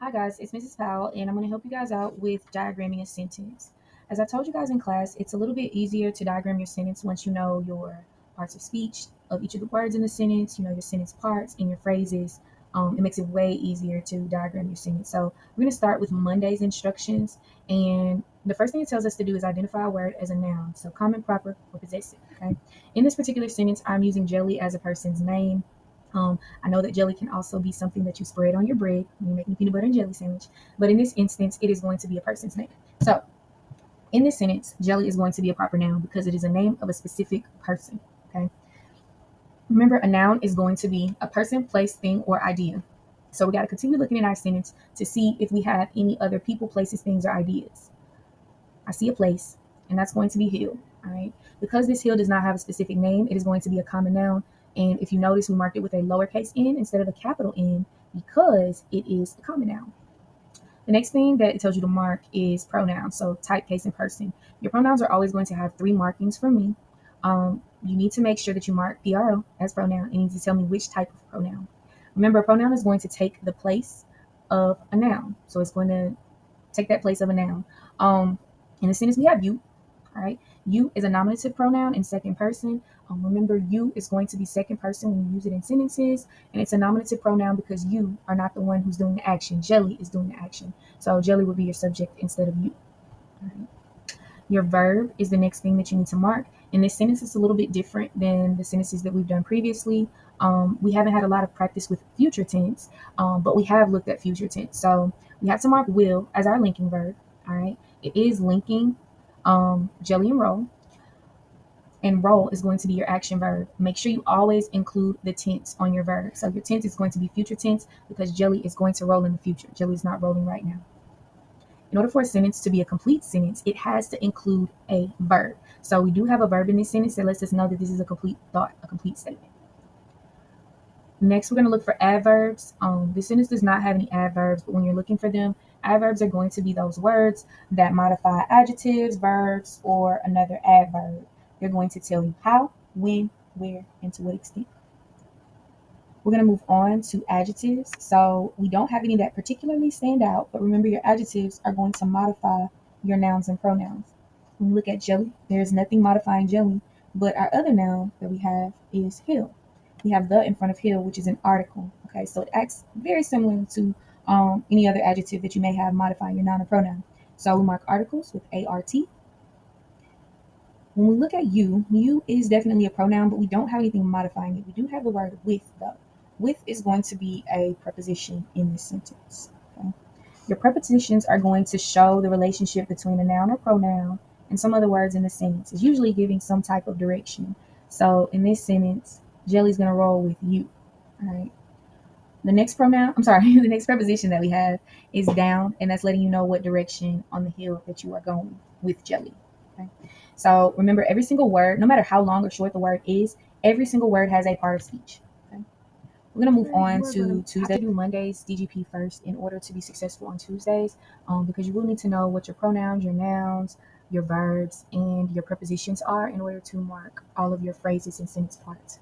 Hi guys, it's Mrs. Powell, and I'm going to help you guys out with diagramming a sentence. As I told you guys in class, it's a little bit easier to diagram your sentence once you know your parts of speech of each of the words in the sentence, you know your sentence parts and your phrases. It makes it way easier to diagram your sentence. So we're going to start with Monday's instructions, and the first thing it tells us to do is identify a word as a noun, so common, proper, or possessive. Okay. In this particular sentence, I'm using Jelly as a person's name. I know that jelly can also be something that you spread on your bread when you're making a peanut butter and jelly sandwich, but in this instance, it is going to be a person's name. So, in this sentence, jelly is going to be a proper noun because it is a name of a specific person. Okay. Remember, a noun is going to be a person, place, thing, or idea. So we got to continue looking at our sentence to see if we have any other people, places, things, or ideas. I see a place, and that's going to be hill. All right. Because this hill does not have a specific name, it is going to be a common noun. And if you notice, we marked it with a lowercase n instead of a capital N because it is a common noun. The next thing that it tells you to mark is pronouns. So type, case, and person. Your pronouns are always going to have three markings for me. You need to make sure that you mark PRO as pronoun. It needs to tell me which type of pronoun. Remember, a pronoun is going to take the place of a noun. So it's going to take that place of a noun. In the sentence, we have you. All right. You is a nominative pronoun in second person. Remember, you is going to be second person when you use it in sentences, and it's a nominative pronoun because you are not the one who's doing the action. Jelly is doing the action. So jelly would be your subject instead of you. All right. Your verb is the next thing that you need to mark. In this sentence, it's a little bit different than the sentences that we've done previously. We haven't had a lot of practice with future tense, but we have looked at future tense. So we have to mark will as our linking verb. All right. It is linking jelly and roll, and roll is going to be your action verb. Make sure you always include the tense on your verb. So your tense is going to be future tense because jelly is going to roll in the future. Jelly is not rolling right now. In order for a sentence to be a complete sentence, it has to include a verb. So we do have a verb in this sentence that lets us know that this is a complete thought, a complete statement. Next, we're going to look for adverbs. This sentence does not have any adverbs, but when you're looking for them, adverbs are going to be those words that modify adjectives, verbs, or another adverb. They're going to tell you how, when, where, and to what extent. We're going to move on to adjectives. So we don't have any that particularly stand out, but remember your adjectives are going to modify your nouns and pronouns. When we look at jelly, there's nothing modifying jelly, but our other noun that we have is hill. We have the in front of hill, which is an article. Okay, so it acts very similar to any other adjective that you may have modifying your noun or pronoun. So we mark articles with ART. When we look at you is definitely a pronoun, but we don't have anything modifying it. We do have the word with, though. With is going to be a preposition in this sentence. Okay? Your prepositions are going to show the relationship between a noun or pronoun and some other words in the sentence. It's usually giving some type of direction. So in this sentence, Jelly's going to roll with you. All right. The next pronoun, I'm sorry, the next preposition that we have is down, and that's letting you know what direction on the hill that you are going with Jelly. Okay. So remember, every single word, no matter how long or short the word is, every single word has a part of speech. Okay. We're going to move on to Tuesday. Do Monday's DGP first in order to be successful on Tuesdays, because you will need to know what your pronouns, your nouns, your verbs, and your prepositions are in order to mark all of your phrases and sentence parts.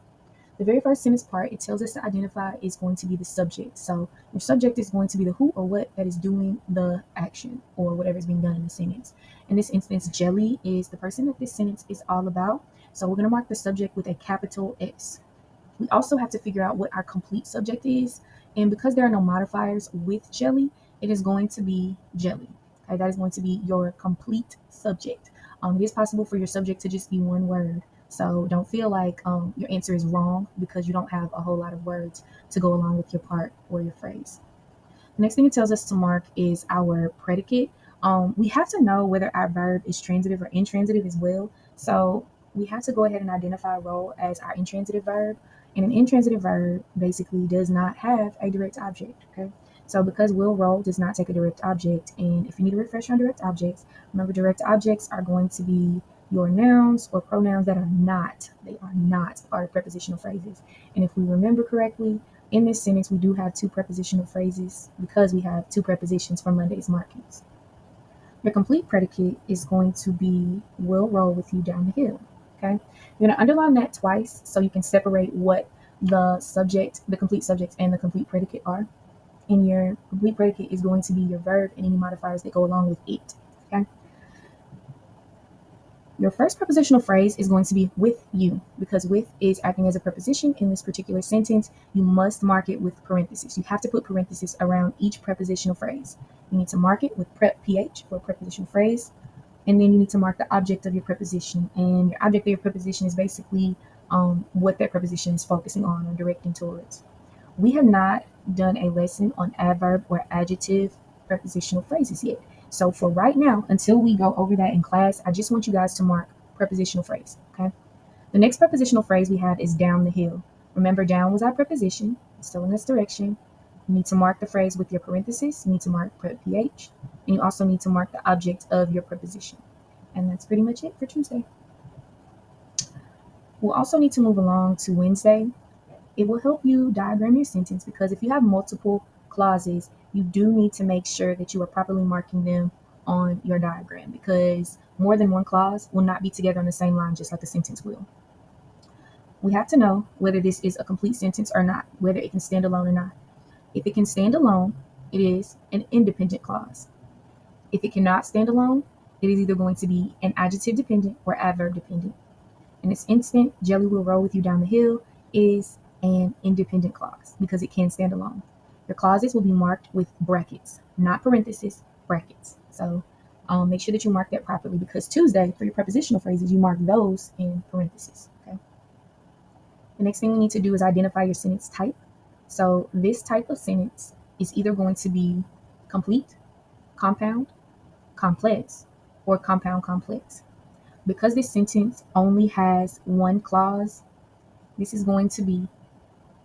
The very first sentence part, it tells us to identify is going to be the subject. So your subject is going to be the who or what that is doing the action or whatever is being done in the sentence. In this instance, Jelly is the person that this sentence is all about. So we're going to mark the subject with a capital S. We also have to figure out what our complete subject is. And because there are no modifiers with Jelly, it is going to be Jelly. Okay, that is going to be your complete subject. It is possible for your subject to just be one word. So don't feel like your answer is wrong because you don't have a whole lot of words to go along with your part or your phrase. The next thing it tells us to mark is our predicate. We have to know whether our verb is transitive or intransitive as well. So we have to go ahead and identify role as our intransitive verb. And an intransitive verb basically does not have a direct object. Okay. So because will roll does not take a direct object, and if you need a refresher on direct objects, remember direct objects are going to be your nouns or pronouns that are not part of prepositional phrases. And if we remember correctly, in this sentence, we do have two prepositional phrases because we have two prepositions from Monday's markings. Your complete predicate is going to be will roll with you down the hill. Okay, you're going to underline that twice so you can separate what the subject, the complete subject, and the complete predicate are. And your complete predicate is going to be your verb and any modifiers that go along with it. Okay. Your first prepositional phrase is going to be with you, because with is acting as a preposition in this particular sentence. You must mark it with parentheses. You have to put parentheses around each prepositional phrase. You need to mark it with PH for a prepositional phrase, and then you need to mark the object of your preposition. And your object of your preposition is basically what that preposition is focusing on or directing towards. We have not done a lesson on adverb or adjective prepositional phrases yet. So for right now, until we go over that in class, I just want you guys to mark prepositional phrase. Okay. The next prepositional phrase we have is down the hill. Remember, down was our preposition, it's still in this direction. You need to mark the phrase with your parentheses. You need to mark PH, and you also need to mark the object of your preposition. And that's pretty much it for Tuesday. We'll also need to move along to Wednesday. It will help you diagram your sentence, because if you have multiple clauses, you do need to make sure that you are properly marking them on your diagram, because more than one clause will not be together on the same line, just like the sentence will. We have to know whether this is a complete sentence or not, whether it can stand alone or not. If it can stand alone, it is an independent clause. If it cannot stand alone, it is either going to be an adjective dependent or adverb dependent. In this instant, Jelly will roll with you down the hill is an independent clause because it can stand alone. Your clauses will be marked with brackets, not parentheses, brackets. So make sure that you mark that properly, because Tuesday, for your prepositional phrases, you mark those in parentheses. Okay. The next thing we need to do is identify your sentence type. So this type of sentence is either going to be complete, compound, complex, or compound complex. Because this sentence only has one clause, this is going to be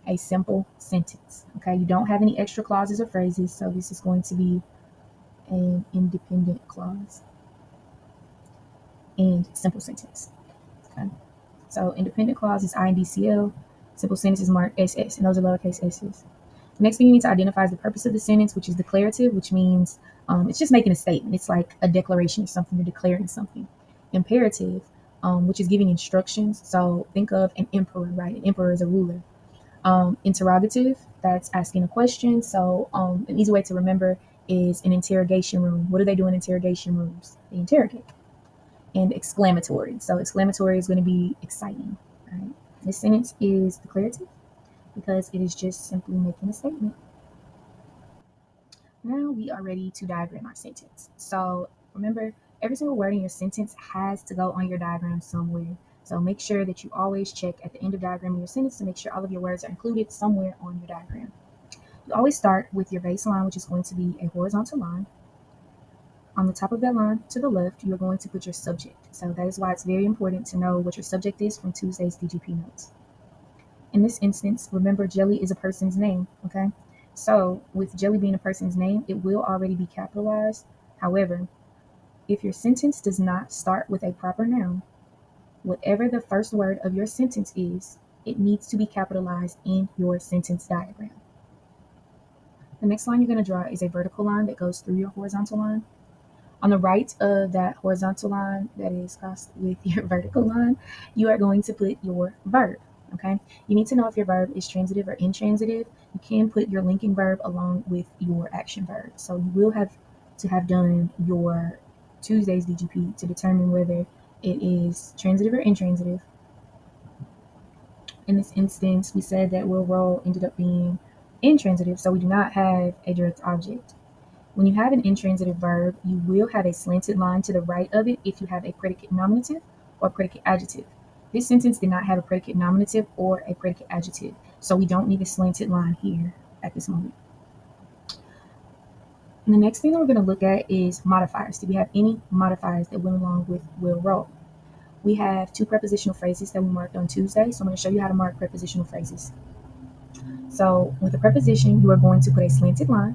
a simple sentence. Okay, you don't have any extra clauses or phrases, so this is going to be an independent clause and simple sentence. Okay, so independent clause is INDCL, simple sentence is marked SS, and those are lowercase s's. The next thing you need to identify is the purpose of the sentence, which is declarative, which means it's just making a statement. It's like a declaration of something, you're declaring something. Imperative, which is giving instructions. So think of an emperor, right? An emperor is a ruler. Interrogative, that's asking a question. So an easy way to remember is an interrogation room. What do they do in interrogation rooms? They interrogate. And exclamatory. So exclamatory is going to be exciting. Right? This sentence is declarative because it is just simply making a statement. Now we are ready to diagram our sentence. So remember, every single word in your sentence has to go on your diagram somewhere. So make sure that you always check at the end of diagramming your sentence to make sure all of your words are included somewhere on your diagram. You always start with your baseline, which is going to be a horizontal line. On the top of that line to the left, you're going to put your subject. So that is why it's very important to know what your subject is from Tuesday's DGP notes. In this instance, remember, Jelly is a person's name, okay? So with Jelly being a person's name, it will already be capitalized. However, if your sentence does not start with a proper noun, whatever the first word of your sentence is, it needs to be capitalized in your sentence diagram. The next line you're going to draw is a vertical line that goes through your horizontal line. On the right of that horizontal line that is crossed with your vertical line, you are going to put your verb. Okay, you need to know if your verb is transitive or intransitive. You can put your linking verb along with your action verb. So you will have to have done your Tuesday's DGP to determine whether it is transitive or intransitive. In this instance, we said that will roll ended up being intransitive, so we do not have a direct object. When you have an intransitive verb, you will have a slanted line to the right of it if you have a predicate nominative or predicate adjective. This sentence did not have a predicate nominative or a predicate adjective, so we don't need a slanted line here at this moment. And the next thing that we're going to look at is modifiers. Do we have any modifiers that went along with will roll? We have two prepositional phrases that we marked on Tuesday, so I'm going to show you how to mark prepositional phrases. So with a preposition, you are going to put a slanted line.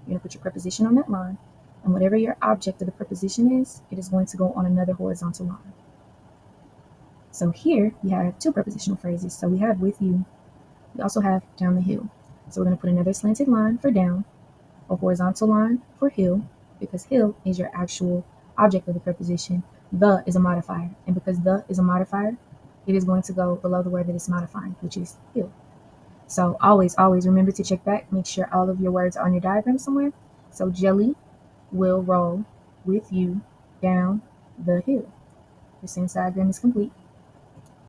You're going to put your preposition on that line, and whatever your object of the preposition is, it is going to go on another horizontal line. So here we have two prepositional phrases. So we have with you. We also have down the hill. So we're going to put another slanted line for down, a horizontal line for hill, because hill is your actual object of the preposition. The is a modifier, and because the is a modifier, it is going to go below the word that it's modifying, which is hill. So always remember to check back. Make sure all of your words are on your diagram somewhere. So Jelly will roll with you down the hill. Your sentence diagram is complete.